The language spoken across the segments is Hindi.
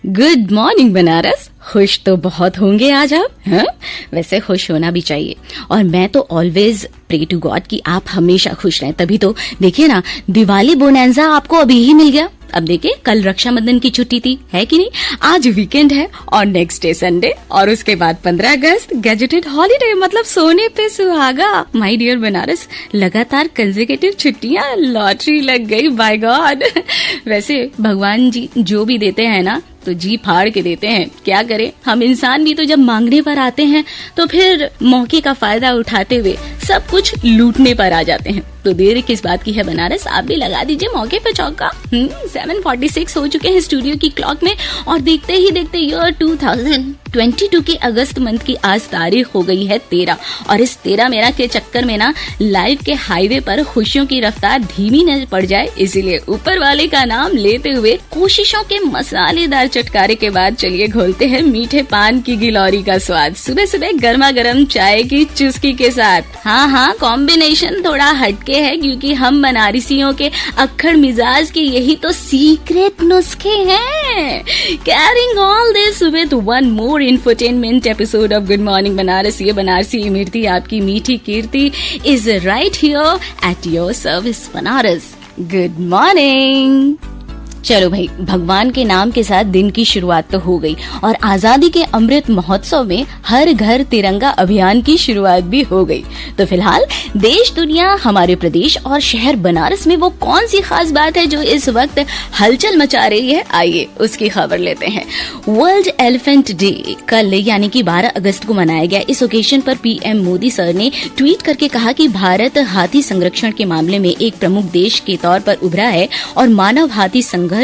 Good morning Banaras. खुश तो बहुत होंगे आज आप, हाँ? वैसे खुश होना भी चाहिए और मैं तो ऑलवेज प्रे टू गॉड कि आप हमेशा खुश रहें। तभी तो देखिए ना, दिवाली बोनैंजा आपको अभी ही मिल गया। अब देखिए, कल रक्षाबंधन की छुट्टी थी, है कि नहीं? आज वीकेंड है और नेक्स्ट डे संडे और उसके बाद 15 अगस्त गैजेटेड हॉलीडे, मतलब सोने पे सुहागा। माय डियर बनारस, लगातार कंसेक्यूटिव छुट्टियां, लॉटरी लग गई, बाय गॉड। वैसे भगवान जी जो भी देते हैं ना तो जी फाड़ के देते हैं, क्या करें। हम इंसान भी तो जब मांगने पर आते हैं तो फिर मौके का फायदा उठाते हुए सब कुछ लूटने पर आ जाते हैं। तो देर किस बात की है बनारस, आप भी लगा दीजिए मौके पे चौका। 7:46 हो चुके हैं स्टूडियो की क्लॉक में और देखते ही देखते ईयर 2022 के अगस्त मंथ की आज तारीख हो गई है 13 और इस 13 मेरा के चक्कर में ना लाइफ के हाईवे पर खुशियों की रफ्तार धीमी न पड़ जाए, इसीलिए ऊपर वाले का नाम लेते हुए कोशिशों के मसालेदार चटकारे के बाद चलिए घोलते हैं मीठे पान की गिलौरी का स्वाद सुबह सुबह गर्मा गर्म चाय की चुस्की के साथ। हाँ, कॉम्बिनेशन थोड़ा हटके है क्योंकि हम बनारसियों के अक्खड़ मिजाज के यही तो सीक्रेट नुस्खे हैं। Caring all this with one more infotainment episode of good morning Banaras. ये बनारसी इमरती आपकी मीठी Kirti is right here at your service Banaras. Good morning. चलो भाई, भगवान के नाम के साथ दिन की शुरुआत तो हो गई और आजादी के अमृत महोत्सव में हर घर तिरंगा अभियान की शुरुआत भी हो गई। तो फिलहाल देश दुनिया, हमारे प्रदेश और शहर बनारस में वो कौन सी खास बात है जो इस वक्त हलचल मचा रही है, आइए उसकी खबर लेते हैं। वर्ल्ड एलिफेंट डे कल यानी कि 12 अगस्त को मनाया गया। इस ओकेजन पर पीएम मोदी सर ने ट्वीट करके कहा कि भारत हाथी संरक्षण के मामले में एक प्रमुख देश के तौर पर उभरा है और मानव हाथी संघर्ष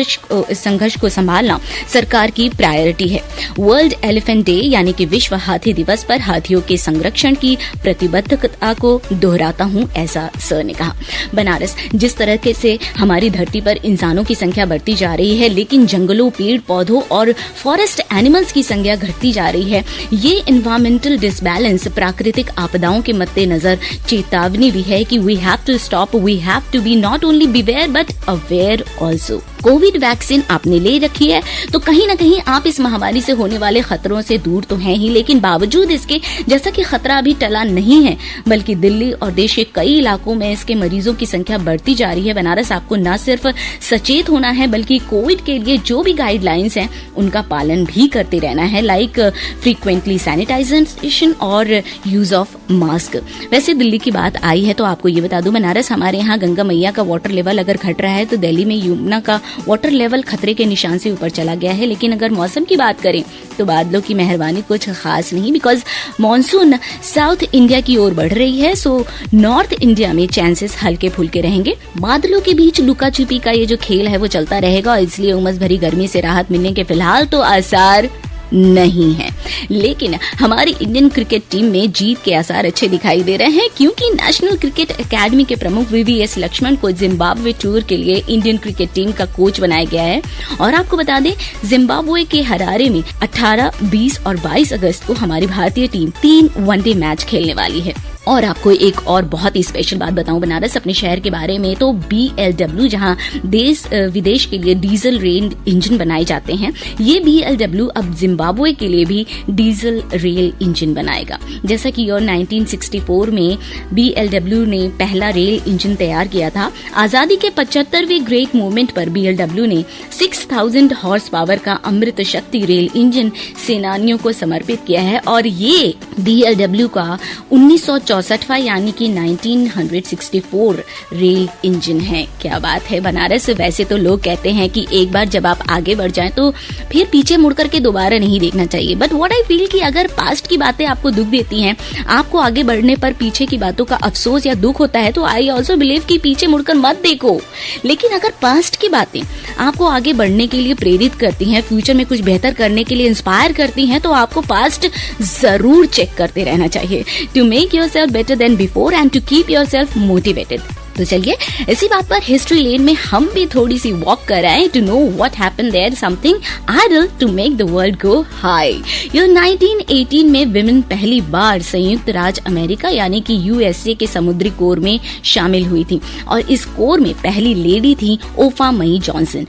को संभालना सरकार की प्रायोरिटी है। वर्ल्ड एलिफेंट डे यानी कि विश्व हाथी दिवस पर हाथियों के संरक्षण की प्रतिबद्धता को दोहराता हूं, ऐसा सर ने कहा। बनारस, जिस तरह से हमारी धरती पर इंसानों की संख्या बढ़ती जा रही है लेकिन जंगलों, पेड़ पौधों और फॉरेस्ट एनिमल्स की संख्या घटती जा रही है, ये एनवायरमेंटल डिसबैलेंस प्राकृतिक आपदाओं के मद्देनजर चेतावनी भी है कि we have to stop, we have to be not only beware but aware also. COVID vaccine आपने ले रखी है तो कहीं ना कहीं आप इस महामारी से होने वाले खतरों से दूर तो हैं ही, लेकिन बावजूद इसके जैसा कि खतरा अभी टला नहीं है, बल्कि दिल्ली और देश के कई इलाकों में इसके मरीजों की संख्या बढ़ती जा रही है। बनारस, आपको न सिर्फ सचेत होना है बल्कि कोविड के लिए जो भी गाइडलाइंस हैं उनका पालन भी करते रहना है, लाइक फ्रीक्वेंटली सैनिटाइजेशन और यूज ऑफ मास्क। वैसे दिल्ली की बात आई है तो आपको ये बता दूं बनारस, हमारे यहाँ गंगा मैया का वाटर लेवल अगर घट रहा है तो दिल्ली में यमुना का वाटर लेवल खतरे के निशान से ऊपर चला गया है। लेकिन अगर मौसम की बात करें तो बादलों की मेहरबानी कुछ खास नहीं, बिकॉज मॉनसून साउथ इंडिया की ओर बढ़ रही है, सो नॉर्थ इंडिया में चांसेस हल्के फुल्के रहेंगे। बादलों के बीच लुका छुपी का ये जो खेल है वो चलता रहेगा, इसलिए उमस भरी गर्मी से राहत मिलने के फिलहाल तो आसार नहीं है। लेकिन हमारी इंडियन क्रिकेट टीम में जीत के आसार अच्छे दिखाई दे रहे हैं क्योंकि नेशनल क्रिकेट एकेडमी के प्रमुख वीवीएस लक्ष्मण को जिम्बाब्वे टूर के लिए इंडियन क्रिकेट टीम का कोच बनाया गया है। और आपको बता दें, जिम्बाब्वे के हरारे में 18, 20 और 22 अगस्त को हमारी भारतीय टीम 3 वनडे मैच खेलने वाली है। और आपको एक और बहुत ही स्पेशल बात बताऊं बनारस अपने शहर के बारे में, तो BLW जहां देश विदेश के लिए डीजल रेल इंजन बनाए जाते हैं, ये BLW अब जिम्बाब्वे के लिए भी डीजल रेल इंजन बनाएगा। जैसा कि 1964 में BLW ने पहला रेल इंजन तैयार किया था। आजादी के 75वें ग्रेट मूवमेंट पर BLW ने 6000 हॉर्स पावर का अमृत शक्ति रेल इंजन सेनानियों को समर्पित किया है और ये BLW का 1964 यानी कि 1964 रेल इंजन है। क्या बात है बनारस। वैसे तो लोग कहते हैं कि एक बार जब आप आगे बढ़ जाएं तो फिर पीछे मुड़कर के दोबारा नहीं देखना चाहिए, बट व्हाट आई फील कि अगर पास्ट की बातें आपको दुख देती हैं, आपको आगे बढ़ने पर पीछे की बातों का अफसोस या दुख होता है, तो आई ऑल्सो बिलीव कि पीछे मुड़कर मत देखो। लेकिन अगर पास्ट की बातें आपको आगे बढ़ने के लिए प्रेरित करती हैं, फ्यूचर में कुछ बेहतर करने के लिए इंस्पायर करती हैं, तो आपको पास्ट जरूर चेक करते रहना चाहिए to make yourself better than before and to keep yourself motivated। तो चलिए इसी बात पर हिस्ट्री लेन में हम भी थोड़ी सी वॉक कराएं to know what happened there, something idle to make the world go high. ये 1918 में विमेन पहली बार संयुक्त राज्य अमेरिका यानी कि USA के समुद्री कोर में शामिल हुई थी और इस कोर में पहली लेडी थी ओफा मई जॉनसन।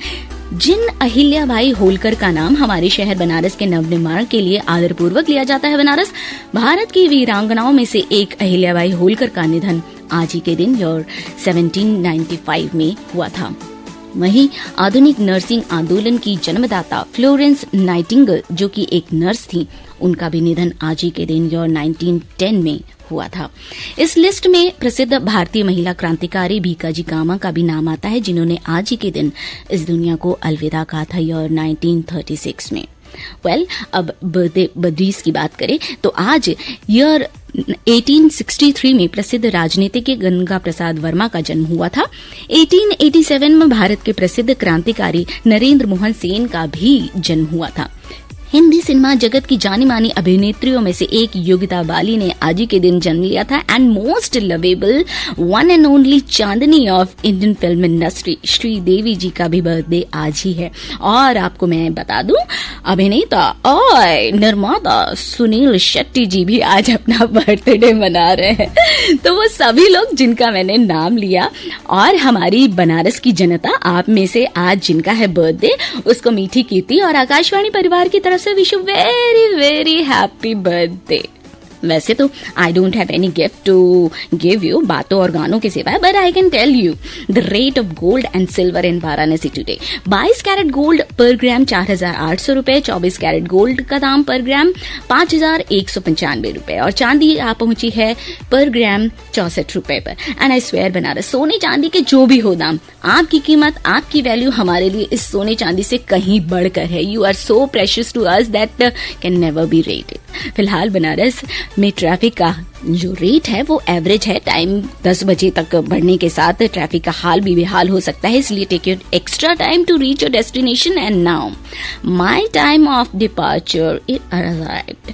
जिन अहिल्याबाई होलकर का नाम हमारे शहर बनारस के नवनिर्माण के लिए आदरपूर्वक लिया जाता है, बनारस भारत की वीरांगनाओं में से एक अहिल्याबाई होलकर का निधन आज ही के दिन 1795 में हुआ था। वहीं आधुनिक नर्सिंग आंदोलन की जन्मदाता फ्लोरेंस नाइटिंगेल, जो कि एक नर्स थी, उनका भी निधन आज ही के दिन 1910 में हुआ था। इस लिस्ट में प्रसिद्ध भारतीय महिला क्रांतिकारी भीकाजी कामा का भी नाम आता है, जिन्होंने आज ही के दिन इस दुनिया को अलविदा कहा था 1936 में। अब बर्थडे बद्रीज की बात करें तो आज 1863 में प्रसिद्ध राजनीतिज्ञ गंगा प्रसाद वर्मा का जन्म हुआ था। 1887 में भारत के प्रसिद्ध क्रांतिकारी नरेंद्र मोहन सेन का भी जन्म हुआ था। हिंदी सिनेमा जगत की जानी मानी अभिनेत्रियों में से एक योगिता बाली ने आज ही के दिन जन्म लिया था। And most lovable one and only Chandni of Indian film industry Sridevi ji का भी बर्थडे आज ही है। और आपको मैं बता दूं, अभिनेता और निर्माता सुनील शेट्टी जी भी आज अपना बर्थडे मना रहे हैं। तो वो सभी लोग जिनका मैंने नाम लिया और हमारी बनारस की जनता, आप में से आज जिनका है बर्थडे, उसको मीठी कीर्ति और आकाशवाणी परिवार की तरफ से wish you very very happy birthday. वैसे तो I don't have any gift to give you, बातों और गानों के सिवाय, but I can tell you the rate of gold and silver in Varanasi today. 22 carat gold per gram 4,800 रुपए, 24 कैरेट गोल्ड का दाम पर ग्राम 5,195 रुपए और चांदी आ पहुंची है पर ग्राम 64 रुपए पर। एंड आई स्वेयर बनारस, सोने चांदी के जो भी हो दाम, आपकी कीमत, आपकी वैल्यू हमारे लिए इस सोने चांदी से कहीं बढ़कर है। You are so precious to us that can never be rated. फिलहाल बनारस में ट्रैफिक का जो रेट है वो एवरेज है। टाइम 10 बजे तक बढ़ने के साथ ट्रैफिक का हाल भी बेहाल हो सकता है, इसलिए take your extra time to reach your destination. And now my time of departure is arrived.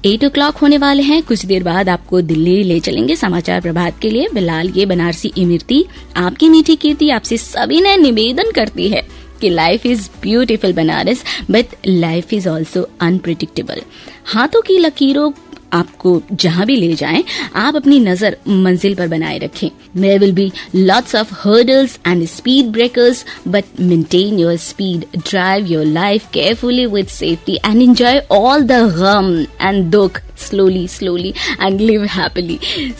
8 o'clock होने वाले हैं। कुछ देर बाद आपको दिल्ली ले चलेंगे समाचार प्रभात के लिए। फिलहाल ये बनारसी इमरती आपकी मीठी कीर्ति आपसे सभी ने निवेदन करती है कि life is beautiful Banaras, but life is also unpredictable. हाथों की लकीरों आपको जहां भी ले जाएं, आप अपनी नजर मंजिल पर बनाए रखें। There will be lots of hurdles and speed breakers, but maintain your speed. Drive your life carefully with safety and enjoy all the gham and dukh slowly and live happily.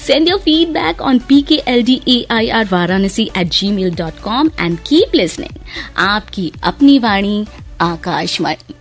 Send your feedback on pkldairvaranasi@gmail.com and keep listening. आपकी अपनी वाणी आकाशवाणी।